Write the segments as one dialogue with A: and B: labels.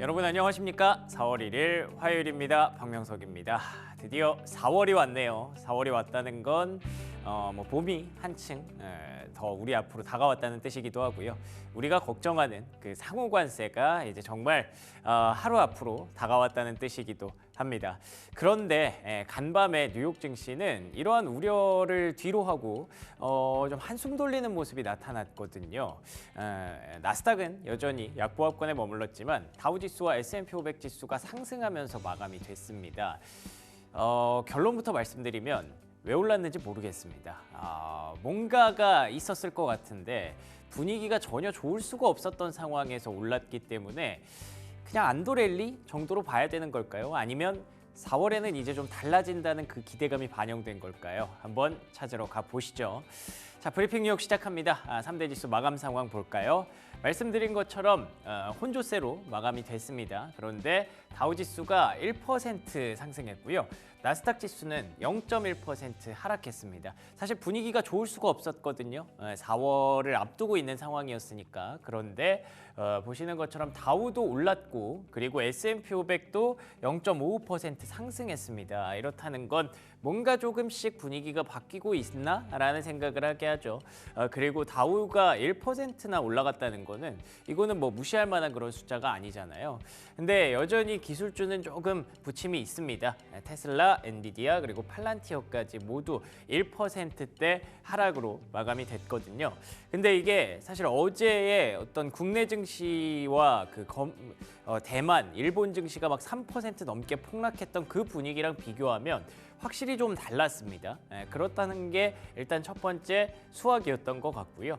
A: 여러분 안녕하십니까? 4월 1일 화요일입니다. 박명석입니다. 드디어 4월이 왔네요. 4월이 왔다는 건 봄이 한층 더 우리 앞으로 다가왔다는 뜻이기도 하고요. 우리가 걱정하는 그 상호관세가 이제 정말 하루 앞으로 다가왔다는 뜻이기도 합니다. 그런데 간밤에 뉴욕 증시는 이러한 우려를 뒤로 하고 좀 한숨 돌리는 모습이 나타났거든요. 나스닥은 여전히 약보합권에 머물렀지만 다우지수와 S&P 500 지수가 상승하면서 마감이 됐습니다. 결론부터 말씀드리면 왜 올랐는지 모르겠습니다. 뭔가가 있었을 것 같은데 분위기가 전혀 좋을 수가 없었던 상황에서 올랐기 때문에 그냥 안도랠리 정도로 봐야 되는 걸까요? 아니면 4월에는 이제 좀 달라진다는 그 기대감이 반영된 걸까요? 한번 찾으러 가보시죠. 자, 브리핑 뉴욕 시작합니다. 3대 지수 마감 상황 볼까요? 말씀드린 것처럼 혼조세로 마감이 됐습니다. 그런데 다우지수가 1% 상승했고요. 나스닥 지수는 0.1% 하락했습니다. 사실 분위기가 좋을 수가 없었거든요. 4월을 앞두고 있는 상황이었으니까. 그런데 보시는 것처럼 다우도 올랐고 그리고 S&P 500도 0.55% 상승했습니다. 이렇다는 건 뭔가 조금씩 분위기가 바뀌고 있나라는 생각을 하게 하죠. 그리고 다우가 1%나 올라갔다는 거는 이거는 뭐 무시할 만한 그런 숫자가 아니잖아요. 근데 여전히 기술주는 조금 부침이 있습니다. 테슬라, 엔비디아 그리고 팔란티어까지 모두 1%대 하락으로 마감이 됐거든요. 근데 이게 사실 어제의 어떤 국내 증시와 대만, 일본 증시가 막 3% 넘게 폭락했던 그 분위기랑 비교하면 확실히 좀 달랐습니다. 그렇다는 게 일단 첫 번째 수확이었던 것 같고요.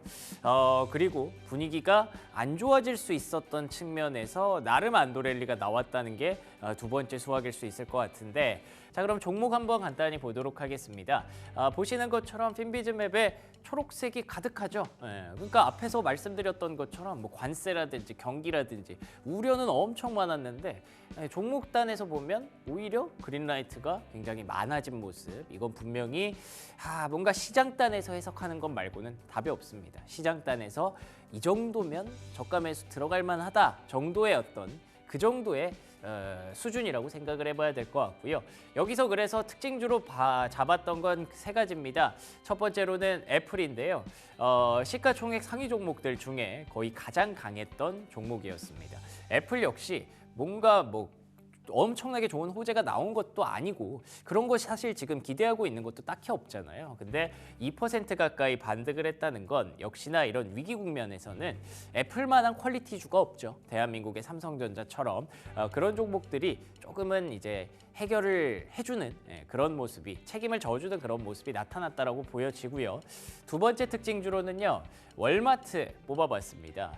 A: 그리고 분위기가 안 좋아질 수 있었던 측면에서 나름 안도랠리가 나왔다는 게 두 번째 수확일 수 있을 것 같은데 자 그럼 종목 한번 간단히 보도록 하겠습니다. 보시는 것처럼 핀비즈맵에 초록색이 가득하죠. 그러니까 앞에서 말씀드렸던 것처럼 뭐 관세라든지 경기라든지 우려는 엄청 많았는데 종목단에서 보면 오히려 그린라이트가 굉장히 많아진 모습. 이건 분명히 뭔가 시장단에서 해석하는 것 말고는 답이 없습니다. 시장단에서 이 정도면 저가 매수 들어갈 만하다 정도의 그 정도의 수준이라고 생각을 해봐야 될 것 같고요. 여기서 그래서 특징주로 잡았던 건 세 가지입니다. 첫 번째로는 애플인데요. 시가총액 상위 종목들 중에 거의 가장 강했던 종목이었습니다. 애플 역시 뭔가 엄청나게 좋은 호재가 나온 것도 아니고 그런 것이 사실 지금 기대하고 있는 것도 딱히 없잖아요. 근데 2% 가까이 반등을 했다는 건 역시나 이런 위기 국면에서는 애플만한 퀄리티주가 없죠. 대한민국의 삼성전자처럼 그런 종목들이 조금은 이제 해결을 해주는 그런 모습이 책임을 져주는 그런 모습이 나타났다라고 보여지고요. 두 번째 특징주로는요. 월마트 뽑아봤습니다.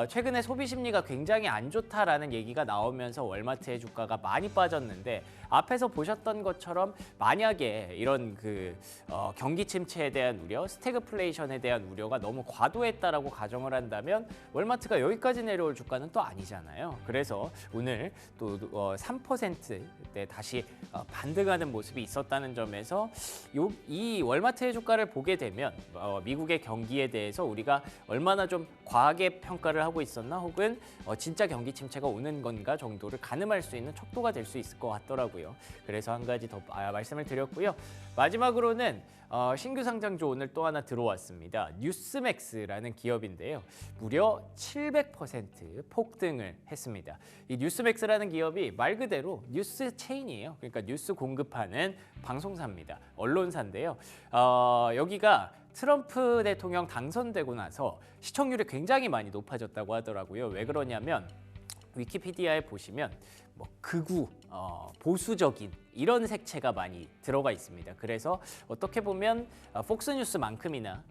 A: 최근에 소비 심리가 굉장히 안 좋다라는 얘기가 나오면서 월마트의 주가가 많이 빠졌는데 앞에서 보셨던 것처럼 만약에 이런 경기 침체에 대한 우려, 스태그플레이션에 대한 우려가 너무 과도했다라고 가정을 한다면 월마트가 여기까지 내려올 주가는 또 아니잖아요. 그래서 오늘 또 3%대 다시 반등하는 모습이 있었다는 점에서 이 월마트의 주가를 보게 되면 미국의 경기에 대해서 우리가 얼마나 좀 과하게 평가를 하고 있었나 혹은 진짜 경기 침체가 오는 건가 정도를 가늠할 수 있는 척도가 될 수 있을 것 같더라고요. 그래서 한 가지 더 말씀을 드렸고요. 마지막으로는 신규 상장주 오늘 또 하나 들어왔습니다. 뉴스맥스라는 기업인데요. 무려 700% 폭등을 했습니다. 이 뉴스맥스라는 기업이 말 그대로 뉴스 체인이에요. 그러니까 뉴스 공급하는 방송사입니다. 언론사인데요. 여기가 트럼프 대통령 당선되고 나서 시청률이 굉장히 많이 높아졌다고 하더라고요. 왜 그러냐면 위키피디아에 보시면 극우, 보수적인 이런 색채가 많이 들어가 있습니다. 그래서 어떻게 보면 폭스뉴스만큼이나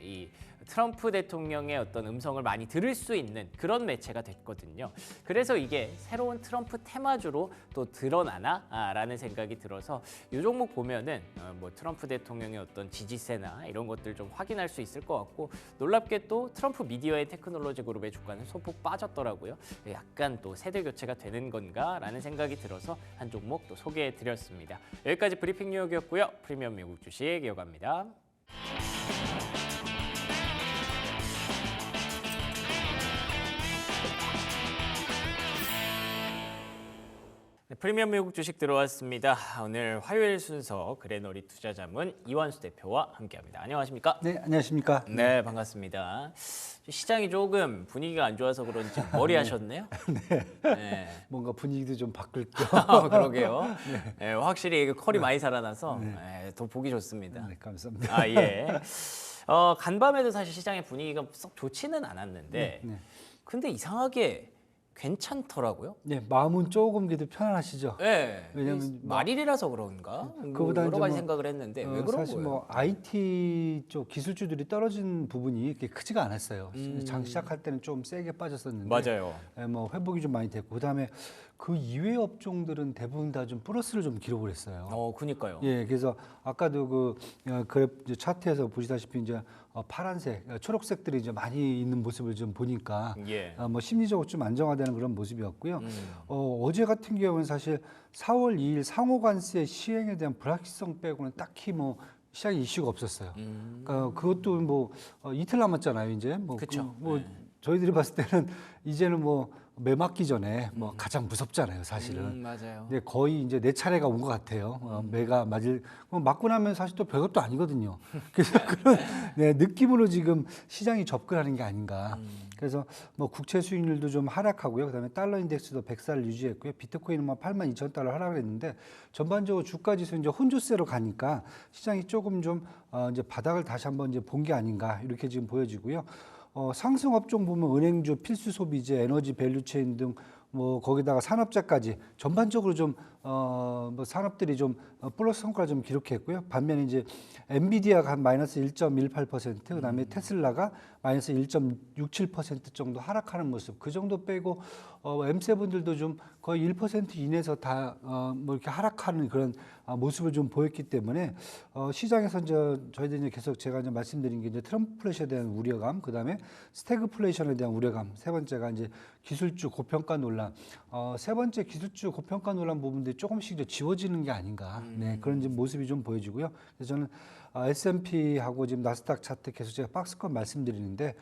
A: 이 트럼프 대통령의 어떤 음성을 많이 들을 수 있는 그런 매체가 됐거든요. 그래서 이게 새로운 트럼프 테마주로 또 드러나나라는 생각이 들어서 이 종목 보면은 트럼프 대통령의 어떤 지지세나 이런 것들 좀 확인할 수 있을 것 같고 놀랍게 또 트럼프 미디어 앤 테크놀로지 그룹의 주가는 소폭 빠졌더라고요. 약간 또 세대 교체가 되는 건가라는 생각이 들어서 한 종목 또 소개해드렸습니다. 여기까지 브리핑 뉴욕이었고요. 프리미엄 미국 주식 이어갑니다. 네, 프리미엄 미국 주식 들어왔습니다. 오늘 화요일 순서 그래너리 투자자문 이완수 대표와 함께합니다. 안녕하십니까?
B: 네, 안녕하십니까?
A: 네, 반갑습니다. 시장이 조금 분위기가 안 좋아서 그런지 머리 하셨네요? 네.
B: 뭔가 분위기도 좀 바꿀 겸.
A: 그러게요. 네, 확실히 컬이 많이 살아나서 더 보기 좋습니다.
B: 네, 감사합니다.
A: 아, 예. 간밤에도 사실 시장의 분위기가 썩 좋지는 않았는데
B: 네.
A: 근데 이상하게 괜찮더라고요.
B: 네, 마음은 조금 그래도 편안하시죠?
A: 네.
B: 왜냐면
A: 말일이라서 그런가?
B: 그거보다는
A: 여러 가지
B: 좀
A: 생각을 했는데 왜 그런
B: 사실
A: 거예요?
B: 뭐 IT 쪽 기술주들이 떨어진 부분이 이렇게 크지가 않았어요. 장 시작할 때는 좀 세게 빠졌었는데
A: 맞아요.
B: 뭐 회복이 좀 많이 됐고 그다음에 그 이외 업종들은 대부분 다 좀 플러스를 좀 기록을 했어요.
A: 그니까요.
B: 예, 그래서 아까도 그 그래프 이제 차트에서 보시다시피 이제 파란색, 초록색들이 이제 많이 있는 모습을 좀 보니까
A: 예.
B: 뭐 심리적으로 좀 안정화되는 그런 모습이었고요. 어제 같은 경우는 사실 4월 2일 상호관세 시행에 대한 불확실성 빼고는 딱히 뭐 시장에 이슈가 없었어요. 그것도 뭐 이틀 남았잖아요, 이제.
A: 그쵸.
B: 뭐 저희들이 봤을 때는 이제는 뭐 매 맞기 전에 뭐 가장 무섭잖아요, 사실은.
A: 맞아요.
B: 근데 거의 이제 내 차례가 온 것 같아요. 매가 맞을 맞고 나면 사실 또 별것도 아니거든요. 그래서 그런 느낌으로 지금 시장이 접근하는 게 아닌가. 그래서 뭐 국채 수익률도 좀 하락하고요. 그다음에 달러 인덱스도 104를 유지했고요. 비트코인은 뭐 82,000달러 하락을 했는데 전반적으로 주가 지수 이제 혼조세로 가니까 시장이 조금 좀 이제 바닥을 다시 한번 이제 본 게 아닌가 이렇게 지금 보여지고요. 상승 업종 보면 은행주, 필수 소비재, 에너지 밸류체인 등 뭐 거기다가 산업재까지 전반적으로 좀 뭐 산업들이 좀 플러스 성과를 좀 기록했고요. 반면에 이제 엔비디아가 한 마이너스 1.18%, 그다음에 테슬라가 마이너스 1.67% 정도 하락하는 모습. 그 정도 빼고 M7들도 좀 거의 1% 이내에서 다 뭐 이렇게 하락하는 그런 모습을 좀 보였기 때문에 시장에서 이제 저희들이 이제 계속 제가 이제 말씀드린 게 이제 트럼플레이션에 대한 우려감, 그다음에 스태그플레이션에 대한 우려감, 세 번째가 이제 기술주 고평가 논란, 세 번째 기술주 고평가 논란 부분들이 조금씩 이제 지워지는 게 아닌가, 네, 그런 이제 모습이 좀 보여지고요. 그래서 저는 S&P하고 지금 나스닥 차트 계속 제가 박스권 말씀드리는데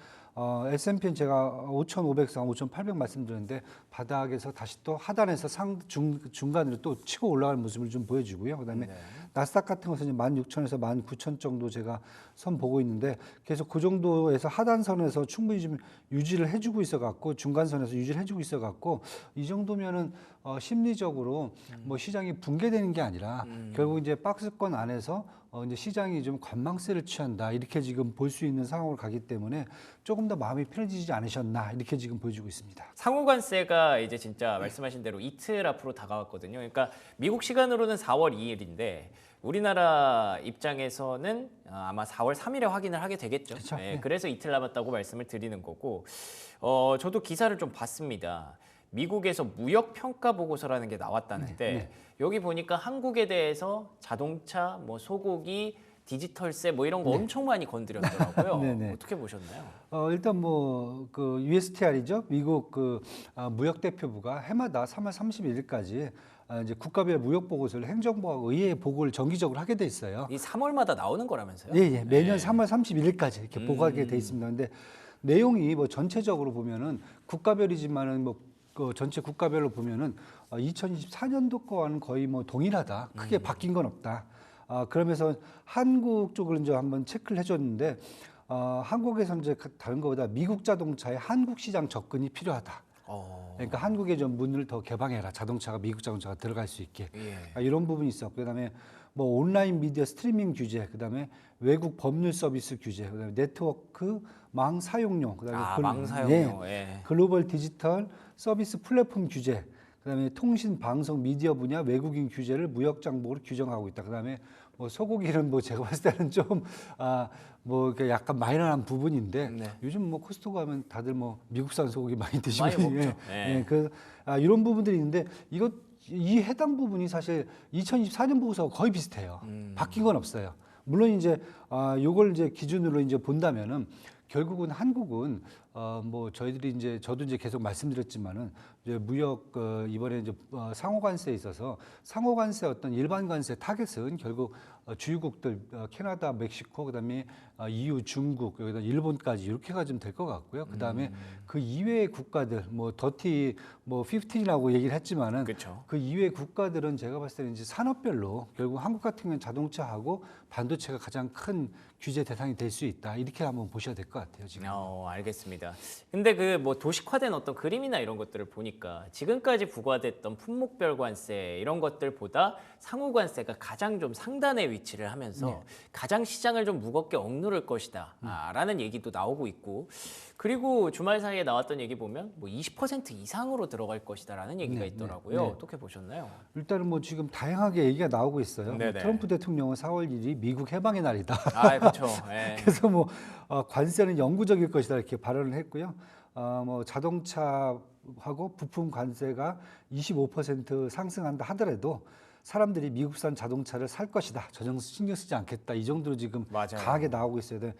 B: S&P는 제가 5,500상, 5,800 말씀드렸는데 바닥에서 다시 또 하단에서 중간으로 또 치고 올라가는 모습을 좀 보여주고요. 그다음에 나스닥 같은 것은 16,000에서 19,000 정도 제가 선 보고 있는데 계속 그 정도에서 하단선에서 충분히 좀 유지를 해주고 있어 갖고 중간선에서 유지를 해주고 있어 갖고 이 정도면은 심리적으로 뭐 시장이 붕괴되는 게 아니라 결국 이제 박스권 안에서 이제 시장이 좀 관망세를 취한다 이렇게 지금 볼 수 있는 상황으로 가기 때문에 조금 더 마음이 편해지지 않으셨나 이렇게 지금 보여주고 있습니다.
A: 상호관세가 이제 진짜 말씀하신 대로 이틀 앞으로 다가왔거든요. 그러니까 미국 시간으로는 4월 2일인데 우리나라 입장에서는 아마 4월 3일에 확인을 하게 되겠죠.
B: 그렇죠.
A: 네, 그래서 이틀 남았다고 말씀을 드리는 거고 저도 기사를 좀 봤습니다. 미국에서 무역 평가 보고서라는 게 나왔다는데 여기 보니까 한국에 대해서 자동차, 뭐 소고기, 디지털세 뭐 이런 거 엄청 많이 건드렸더라고요. 어떻게 보셨나요?
B: 일단 뭐 그 USTR이죠. 미국 그 무역 대표부가 해마다 3월 31일까지 이제 국가별 무역 보고서를 행정부와 의회에 보고를 정기적으로 하게 돼 있어요.
A: 이 3월마다 나오는 거라면서요?
B: 예. 매년 3월 31일까지 이렇게 보고하게 돼 있습니다. 근데 내용이 뭐 전체적으로 보면은 국가별이지만은 뭐 그 전체 국가별로 보면은 2024년도 거와는 거의 뭐 동일하다. 크게 바뀐 건 없다. 그러면서 한국 쪽을 이제 한번 체크를 해줬는데 한국에서 이제 다른 것보다 미국 자동차의 한국 시장 접근이 필요하다. 그러니까 한국에 좀 문을 더 개방해라. 자동차가 미국 자동차가 들어갈 수 있게. 이런 부분이 있었고 그다음에 뭐 온라인 미디어 스트리밍 규제, 그다음에 외국 법률 서비스 규제, 그다음에 네트워크 망 사용료, 그다음에
A: 망 사용료,
B: 글로벌 디지털 서비스 플랫폼 규제, 그다음에 통신 방송 미디어 분야 외국인 규제를 무역 장벽으로 규정하고 있다. 그다음에 뭐 소고기는 뭐 제가 봤을 때는 좀 뭐 약간 마이너한 부분인데 요즘 뭐 코스트코 가면 다들 뭐 미국산 소고기 많이 드시고
A: 많이 먹죠.
B: 그 이런 부분들이 있는데 이 해당 부분이 사실 2024년 보고서 거의 비슷해요. 바뀐 건 없어요. 물론 이제 요걸 이제 기준으로 이제 본다면은 결국은 한국은 뭐 저희들이 이제 저도 이제 계속 말씀드렸지만은 이제 무역 이번에 이제 상호 관세에 있어서 상호 관세 어떤 일반 관세 타겟은 결국 주유국들 캐나다, 멕시코, 그다음에 EU, 중국, 여기다 일본까지 이렇게가 좀 될 것 같고요. 그다음에 그 이외의 국가들 뭐 더티 뭐 15이라고 얘기를 했지만은
A: 그렇죠.
B: 그 이외의 국가들은 제가 봤을 때는 이제 산업별로 결국 한국 같은 경우는 자동차하고 반도체가 가장 큰 규제 대상이 될 수 있다. 이렇게 한번 보셔야 될 것 같아요, 지금.
A: 알겠습니다. 근데 그 뭐 도식화된 어떤 그림이나 이런 것들을 보니까 지금까지 부과됐던 품목별 관세 이런 것들보다 상호 관세가 가장 좀 상단에 위치를 하면서 가장 시장을 좀 무겁게 억누를 것이다 라는 얘기도 나오고 있고, 그리고 주말 사이에 나왔던 얘기 보면 뭐 20% 이상으로 들어갈 것이다라는 얘기가
B: 네,
A: 있더라고요.
B: 네.
A: 어떻게 보셨나요?
B: 일단은 뭐 지금 다양하게 얘기가 나오고 있어요. 뭐
A: 네네.
B: 트럼프 대통령은 4월 1일이 미국 해방의 날이다.
A: 그렇죠. 예.
B: 그래서 뭐 관세는 영구적일 것이다 이렇게 발언을 했고요. 뭐 자동차하고 부품 관세가 25% 상승한다 하더라도 사람들이 미국산 자동차를 살 것이다. 전혀 신경 쓰지 않겠다. 이 정도로 지금
A: 맞아요.
B: 강하게 나오고 있어요.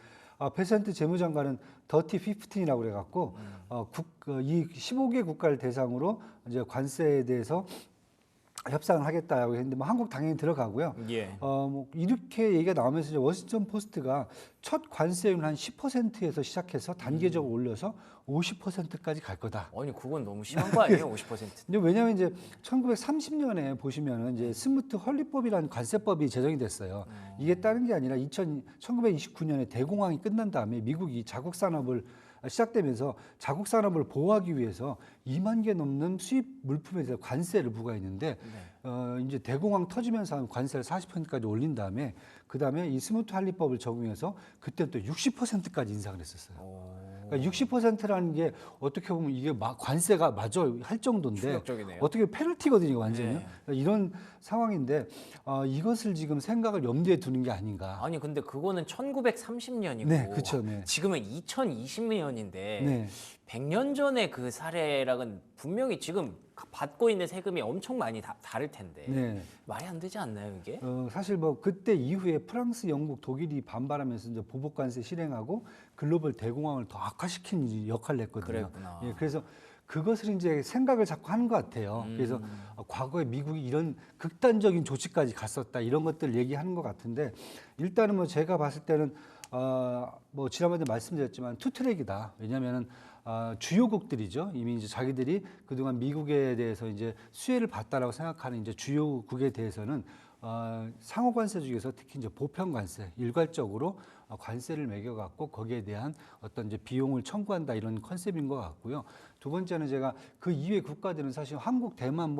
B: 베센트 재무장관은 더티 15이라고 그래갖고 이 15개 국가를 대상으로 이제 관세에 대해서 협상을 하겠다고 했는데 뭐 한국 당연히 들어가고요.
A: 예.
B: 뭐 이렇게 얘기가 나오면서 이제 워싱턴 포스트가 첫 관세율 한 10%에서 시작해서 단계적으로 올려서 50%까지 갈 거다.
A: 아니 그건 너무 심한 거 아니에요? 50%.
B: 이제 왜냐하면 이제 1930년에 보시면은 이제 스무트 헐리법이라는 관세법이 제정이 됐어요. 이게 다른 게 아니라 1929년에 대공황이 끝난 다음에 미국이 자국 산업을 시작되면서 자국 산업을 보호하기 위해서 2만 개 넘는 수입 물품에 대해서 관세를 부과했는데 이제 대공황 터지면서 관세를 40%까지 올린 다음에 그다음에 이 스무트 할리법을 적용해서 그때 또 60%까지 인상을 했었어요. 그러니까 60%라는 게 어떻게 보면 이게 관세가 마저 할 정도인데
A: 충격적이네요.
B: 어떻게 페널티거든요, 완전히.
A: 네.
B: 그러니까 이런 상황인데 이것을 지금 생각을 염두에 두는 게 아닌가.
A: 아니 근데 그거는 1930년이고
B: 네, 그쵸, 네.
A: 지금은 2020년인데
B: 네.
A: 100년 전의 그 사례랑은 분명히 지금 받고 있는 세금이 엄청 많이 다를 텐데
B: 네.
A: 말이 안 되지 않나요 이게?
B: 사실 뭐 그때 이후에 프랑스, 영국, 독일이 반발하면서 이제 보복 관세 실행하고 글로벌 대공황을 더 악화시킨 역할을 했거든요.
A: 그랬구나.
B: 예, 그래서 그것을 이제 생각을 자꾸 하는 것 같아요. 그래서 과거에 미국이 이런 극단적인 조치까지 갔었다 이런 것들 얘기하는 것 같은데 일단은 뭐 제가 봤을 때는 뭐 지난번에 말씀드렸지만 투트랙이다. 왜냐하면은 주요국들이죠. 이미 이제 자기들이 그동안 미국에 대해서 이제 수혜를 받다라고 생각하는 이제 주요국에 대해서는 상호 관세 중에서 특히 이제 보편 관세 일괄적으로 관세를 매겨갖고 거기에 대한 어떤 이제 비용을 청구한다 이런 컨셉인 것 같고요. 두 번째는 제가 그 이외 국가들은 사실 한국, 대만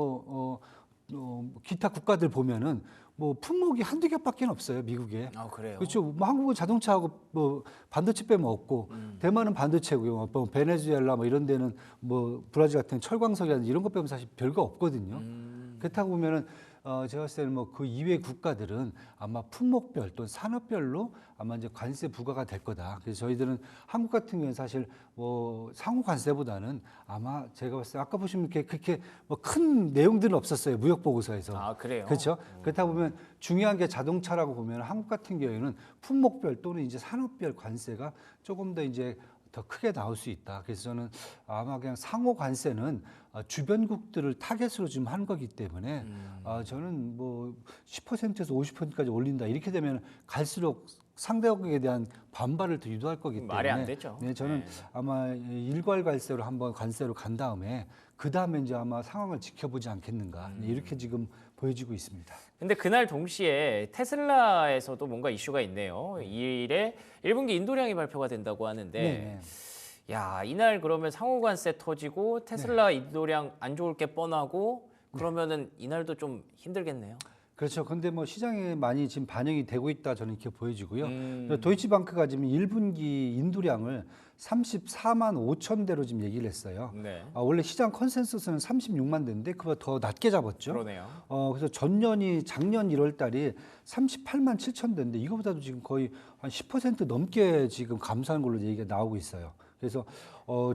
B: 기타 국가들 보면은 뭐 품목이 한두 개밖에 없어요 미국에.
A: 그래요?
B: 그렇죠. 뭐 한국은 자동차하고 뭐 반도체 빼면 없고 대만은 반도체고요. 뭐 베네수엘라 뭐 이런 데는 뭐 브라질 같은 철광석이라든지 이런 것 빼면 사실 별거 없거든요. 그렇다고 보면은 제가 봤을 때는 뭐 그 이외 국가들은 아마 품목별 또는 산업별로 아마 이제 관세 부과가 될 거다. 그래서 저희들은 한국 같은 경우는 사실 뭐 상호 관세보다는 아마 제가 봤을 때 아까 보시면 그렇게 뭐 큰 내용들은 없었어요. 무역 보고서에서.
A: 그래요?
B: 그렇죠. 그렇다 보면 중요한 게 자동차라고 보면 한국 같은 경우에는 품목별 또는 이제 산업별 관세가 조금 더 이제 더 크게 나올 수 있다. 그래서 저는 아마 그냥 상호 관세는 주변국들을 타겟으로 지금 한 거기 때문에 저는 뭐 10%에서 50%까지 올린다. 이렇게 되면 갈수록 상대국에 대한 반발을 더 유도할 거기 때문에
A: 말이 안 되죠.
B: 네, 저는 아마 일괄 관세로 한번 관세로 간 다음에 그 다음에 이제 아마 상황을 지켜보지 않겠는가 이렇게 지금 보여지고 있습니다.
A: 근데 그날 동시에 테슬라에서도 뭔가 이슈가 있네요. 2일에 1분기 인도량이 발표가 된다고 하는데
B: 네.
A: 야, 이날 그러면 상호관세 터지고 테슬라 인도량 안 좋을 게 뻔하고 그러면은 이날도 좀 힘들겠네요.
B: 그렇죠. 근데 뭐 시장에 많이 지금 반영이 되고 있다 저는 이렇게 보여지고요. 도이치방크가 지금 1분기 인도량을 34만 5천 대로 지금 얘기를 했어요.
A: 네.
B: 원래 시장 컨센서스는 36만 대인데 그보다 더 낮게 잡았죠.
A: 그러네요.
B: 그래서 작년 1월 달이 38만 7천 대인데 이거보다도 지금 거의 한 10% 넘게 지금 감소한 걸로 얘기가 나오고 있어요. 그래서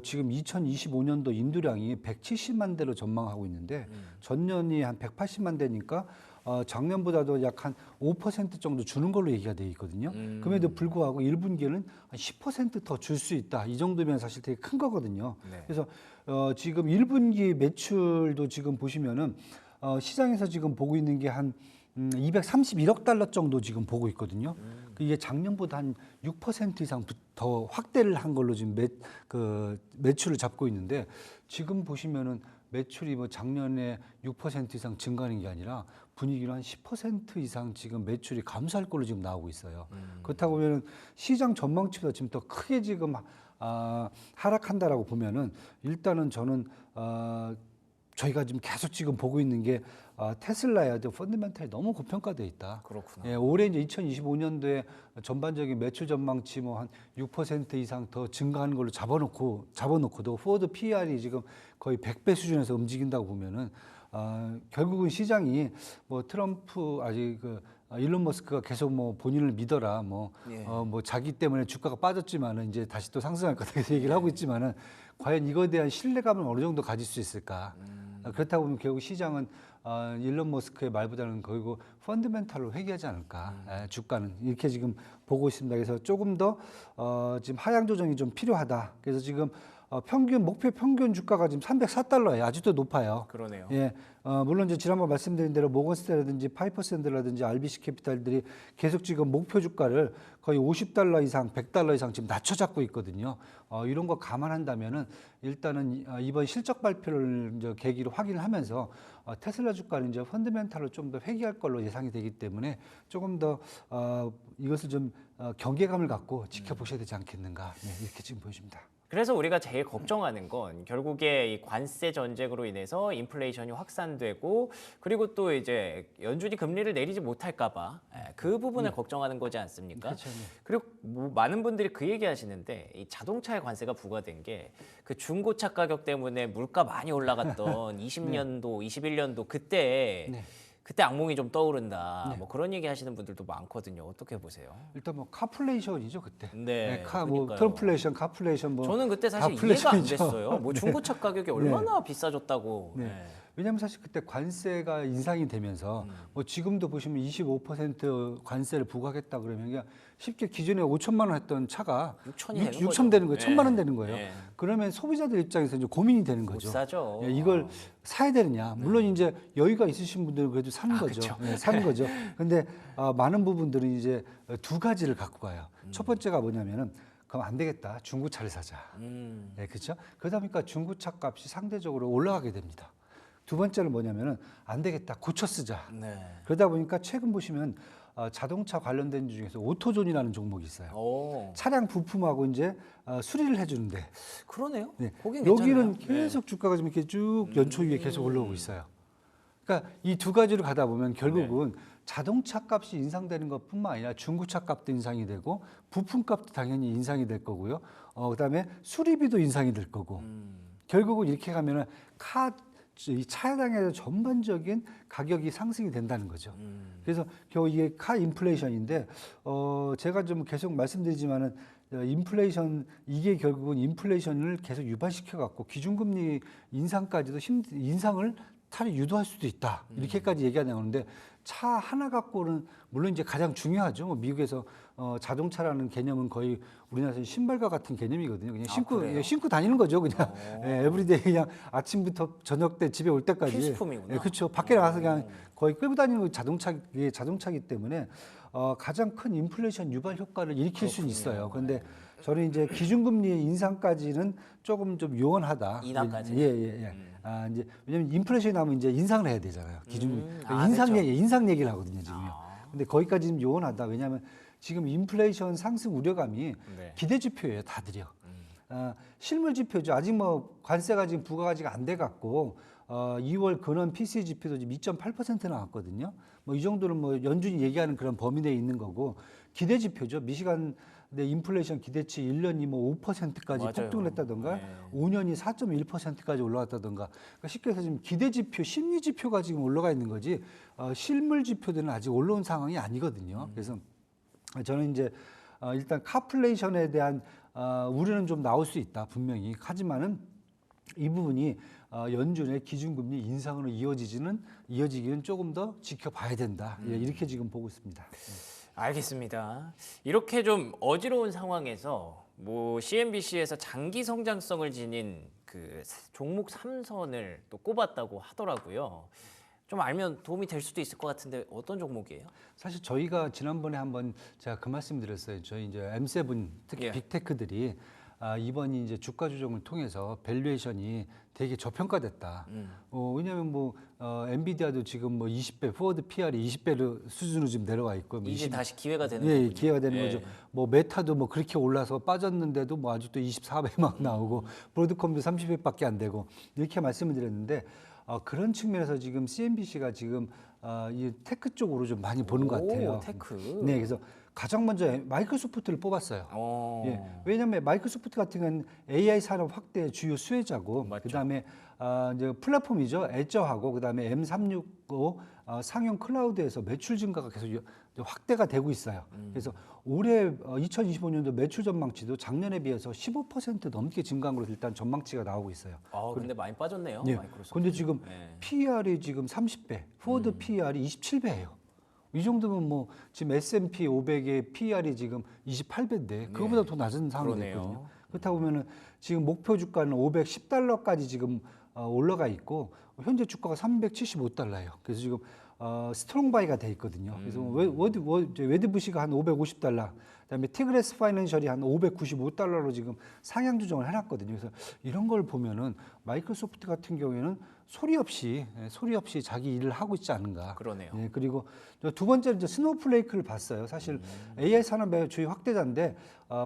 B: 지금 2025년도 인도량이 170만 대로 전망하고 있는데 전년이 한 180만 대니까 작년보다도 약 한 5% 정도 주는 걸로 얘기가 돼 있거든요. 그럼에도 불구하고 1분기에는 한 10%더 줄 수 있다. 이 정도면 사실 되게 큰 거거든요.
A: 네.
B: 그래서 지금 1분기 매출도 지금 보시면은 시장에서 지금 보고 있는 게 한 231억 달러 정도 지금 보고 있거든요. 이게 작년보다 한 6% 이상 더 확대를 한 걸로 지금 매출을 잡고 있는데 지금 보시면은 매출이 뭐 작년에 6% 이상 증가하는 게 아니라 분위기로 한 10% 이상 지금 매출이 감소할 걸로 지금 나오고 있어요. 그렇다고 보면은 시장 전망치보다 지금 더 크게 지금 하락한다라고 보면은 일단은 저는 저희가 지금 계속 지금 보고 있는 게 테슬라야 펀더멘탈이 너무 고평가돼 있다.
A: 그렇구나.
B: 예, 올해 이제 2025년도에 전반적인 매출 전망치 뭐 한 6% 이상 더 증가하는 걸로 잡아놓고도 포워드 PER이 지금 거의 100배 수준에서 움직인다고 보면은 결국은 시장이 뭐 트럼프 일론 머스크가 계속 뭐 본인을 믿어라 뭐 자기 때문에 주가가 빠졌지만은 이제 다시 또 상승할 거다 이렇게 얘기를 하고 있지만은 과연 이거에 대한 신뢰감을 어느 정도 가질 수 있을까? 그렇다고 보면 결국 시장은 일론 머스크의 말보다는 결국 펀더멘탈로 회귀하지 않을까? 주가는 이렇게 지금 보고 있습니다. 그래서 조금 더 지금 하향 조정이 좀 필요하다. 그래서 지금 목표 평균 주가가 지금 304달러예요. 아직도 높아요.
A: 그러네요.
B: 예, 물론 이제 지난번 말씀드린 대로 모건스탠이라든지 파이퍼샌드라든지 RBC 캐피탈들이 계속 지금 목표 주가를 거의 50달러 이상, 100달러 이상 지금 낮춰 잡고 있거든요. 이런 거 감안한다면은 일단은 이번 실적 발표를 이제 계기로 확인을 하면서 테슬라 주가는 이제 펀더멘탈로 좀 더 회귀할 걸로 예상이 되기 때문에 조금 더 이것을 좀 경계감을 갖고 지켜보셔야 되지 않겠는가 이렇게 지금 보여집니다.
A: 그래서 우리가 제일 걱정하는 건 결국에 이 관세 전쟁으로 인해서 인플레이션이 확산되고 그리고 또 이제 연준이 금리를 내리지 못할까봐 그 부분을 걱정하는 거지 않습니까?
B: 그렇죠.
A: 그리고 뭐 많은 분들이 그 얘기하시는데 이 자동차에 관세가 부과된 게 그 중고차 가격 때문에 물가 많이 올라갔던 20년도, 21년도 그때 악몽이 좀 떠오른다. 뭐 그런 얘기 하시는 분들도 많거든요. 어떻게 보세요?
B: 일단 뭐 카플레이션이죠 그때.
A: 네,
B: 뭐 트럼플레이션, 카플레이션 뭐.
A: 저는 그때 사실 이해가 안
B: 다플레이션이죠.
A: 됐어요. 뭐 중고차 가격이 얼마나 비싸졌다고.
B: 네. 왜냐하면 사실 그때 관세가 인상이 되면서 뭐 지금도 보시면 25% 관세를 부과하겠다 그러면 그냥 쉽게 기존에 5천만 원 했던 차가 6천 되는 거예요. 1,000만 원 되는 거예요.
A: 네.
B: 그러면 소비자들 입장에서 이제 고민이 되는
A: 못
B: 거죠.
A: 사죠.
B: 이걸 사야 되느냐. 물론 이제 여유가 있으신 분들은 그래도 사는 거죠.
A: 그쵸.
B: 사는 거죠. 근데 많은 부분들은 이제 두 가지를 갖고 가요. 첫 번째가 뭐냐면은 그럼 안 되겠다. 중고차를 사자. 네, 그렇죠? 그러다 보니까 중고차 값이 상대적으로 올라가게 됩니다. 두 번째는 뭐냐면은 안 되겠다. 고쳐 쓰자.
A: 네.
B: 그러다 보니까 최근 보시면 자동차 관련된 중에서 오토존이라는 종목이 있어요.
A: 오,
B: 차량 부품하고 이제 수리를 해주는데
A: 그러네요.
B: 네.
A: 거긴
B: 여기는
A: 괜찮아요.
B: 계속 주가가 좀 이렇게 쭉 연초 위에 계속 올라오고 있어요. 그러니까 이 두 가지를 가다 보면 결국은 자동차 값이 인상되는 것뿐만 아니라 중고차 값도 인상이 되고 부품 값도 당연히 인상이 될 거고요. 그다음에 수리비도 인상이 될 거고 결국은 이렇게 가면은 이 차량의 전반적인 가격이 상승이 된다는 거죠. 그래서 겨우 이게 카 인플레이션인데 제가 좀 계속 말씀드리지만은 인플레이션 이게 결국은 인플레이션을 계속 유발시켜 갖고 기준금리 인상까지도 인상을 탈이 유도할 수도 있다. 이렇게까지 얘기가 나오는데 차 하나 갖고는 물론 이제 가장 중요하죠. 뭐 미국에서 자동차라는 개념은 거의 우리나라에서 신발과 같은 개념이거든요. 그냥 신고 다니는 거죠. 그냥 에브리데이 그냥 아침부터 저녁 때 집에 올 때까지.
A: 필수품이구나.
B: 그렇죠. 밖에 나가서 그냥 거의 끌고 다니는 자동차이기 때문에 가장 큰 인플레이션 유발 효과를 일으킬 수는 있어요. 그런데 저는 이제 기준금리 인상까지는 조금 좀 요원하다.
A: 인하까지.
B: 예. 이제 왜냐면 인플레이션이 나면 이제 인상을 해야 되잖아요. 기준금리.
A: 그렇죠.
B: 인상 얘기를 하거든요, 지금요. 근데 거기까지 좀 요원하다. 왜냐하면 지금 인플레이션 상승 우려감이 기대 지표예요, 다들이요. 실물 지표죠. 아직 뭐 관세가 지금 부과가 지금 안 돼 갖고 2월 근원 PCE 지표도 지금 2.8% 나왔거든요. 뭐 이 정도는 뭐 연준이 얘기하는 그런 범위 내에 있는 거고 기대 지표죠. 미시간 인플레이션 기대치 1년이 뭐 5%까지 폭등을 했다던가 5년이 4.1%까지 올라갔다던가 그러니까 쉽게 해서 지금 기대 지표, 심리 지표가 지금 올라가 있는 거지 실물 지표들은 아직 올라온 상황이 아니거든요. 그래서 저는 이제 일단 카플레이션에 대한 우려는 좀 나올 수 있다 분명히. 하지만은 이 부분이 연준의 기준금리 인상으로 이어지기는 조금 더 지켜봐야 된다. 예, 이렇게 지금 보고 있습니다.
A: 알겠습니다. 이렇게 좀 어지러운 상황에서 뭐 CNBC에서 장기 성장성을 지닌 그 종목 3선을 또 꼽았다고 하더라고요. 좀 알면 도움이 될 수도 있을 것 같은데 어떤 종목이에요?
B: 사실 저희가 지난번에 한번 제가 그 말씀 드렸어요. 저희 이제 M7 특히
A: 예.
B: 빅테크들이 이번 이제 주가 조정을 통해서 밸류에이션이 되게 저평가됐다. 왜냐하면 뭐 엔비디아도 지금 뭐 20배 포워드 PR이 20배 수준으로 지금 내려와 있고 뭐
A: 이제 다시 기회가 되는
B: 예,
A: 거군요.
B: 기회가 되는
A: 예.
B: 거죠. 뭐 메타도 뭐 그렇게 올라서 빠졌는데도 뭐 아직도 24배 막 나오고 브로드컴도 30배밖에 안 되고 이렇게 말씀을 드렸는데 그런 측면에서 지금 CNBC가 지금 이 테크 쪽으로 좀 많이 보는 것 같아요.
A: 오, 테크.
B: 네, 그래서 가장 먼저 마이크로소프트를 뽑았어요. 예, 왜냐하면 마이크로소프트 같은 경우는 AI 산업 확대의 주요 수혜자고,
A: 맞죠.
B: 그다음에 이제 플랫폼이죠. 애저하고 그다음에 M365 상용 클라우드에서 매출 증가가 계속 확대가 되고 있어요. 그래서 올해 2025년도 매출 전망치도 작년에 비해서 15% 넘게 증가한 걸로 일단 전망치가 나오고 있어요.
A: 근데 많이 빠졌네요.
B: 예.
A: 마이크로소프트.
B: 근데 지금
A: 네.
B: PER이 지금 30배, 포워드 PER이 27배예요. 이 정도면 뭐 지금 S&P 500의 PER이 지금 28배인데 그거보다 더 낮은 상황이
A: 그러네요.
B: 됐거든요. 그렇다 보면은 지금 목표 주가는 510달러까지 지금 올라가 있고 현재 주가가 375달러예요. 그래서 지금 스트롱 바이가 돼 있거든요. 그래서 웨드부시가 한 550달러, 그다음에 티그레스 파이낸셜이 한 595달러로 지금 상향 조정을 해놨거든요. 그래서 이런 걸 보면은 마이크로소프트 같은 경우에는 소리 없이 자기 일을 하고 있지 않은가.
A: 그러네요.
B: 네, 그리고 두 번째로 이제 스노우플레이크를 봤어요. 사실 AI 산업의 주요 확대자인데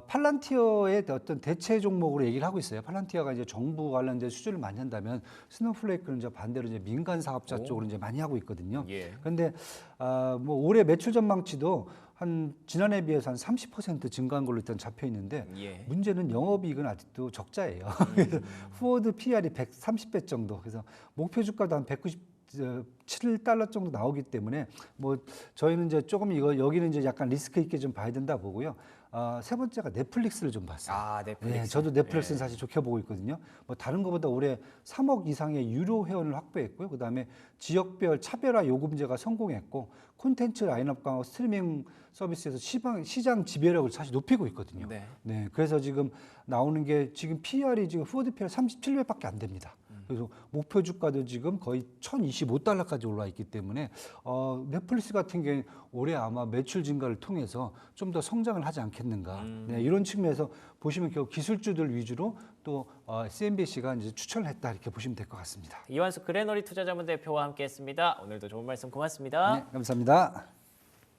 B: 팔란티어의 어떤 대체 종목으로 얘기를 하고 있어요. 팔란티어가 이제 정부 관련된 수주를 많이 한다면 스노우플레이크는 이제 반대로 이제 민간 사업자 쪽으로 이제 많이 하고 있거든요.
A: 예.
B: 그런데 뭐 올해 매출 전망치도 한 지난해에 비해서 한 30% 증가한 걸로 일단 잡혀 있는데
A: 예.
B: 문제는 영업이익은 아직도 적자예요. 그래서 포워드 PR이 130배 정도. 그래서 목표 주가도 한 197달러 정도 나오기 때문에 뭐 저희는 이제 조금 여기는 이제 약간 리스크 있게 좀 봐야 된다 보고요. 세 번째가 넷플릭스를 좀 봤어요.
A: 넷플릭스.
B: 네, 저도 넷플릭스는 사실 좋게 보고 있거든요. 뭐 다른 것보다 올해 3억 이상의 유료 회원을 확보했고요. 그다음에 지역별 차별화 요금제가 성공했고 콘텐츠 라인업 강화 스트리밍 서비스에서 시장 지배력을 사실 높이고 있거든요.
A: 네.
B: 그래서 지금 나오는 게 지금 PR이 지금 포워드 PR 37배밖에 안 됩니다. 그래서 목표 주가도 지금 거의 1,025달러까지 올라 있기 때문에 넷플릭스 같은 경우에 올해 아마 매출 증가를 통해서 좀 더 성장을 하지 않겠는가. 네, 이런 측면에서 보시면 결국 기술주들 위주로 또 CNBC가 이제 추천을 했다 이렇게 보시면 될 것 같습니다.
A: 이완수 그레너리 투자자문 대표와 함께했습니다. 오늘도 좋은 말씀 고맙습니다.
B: 네, 감사합니다.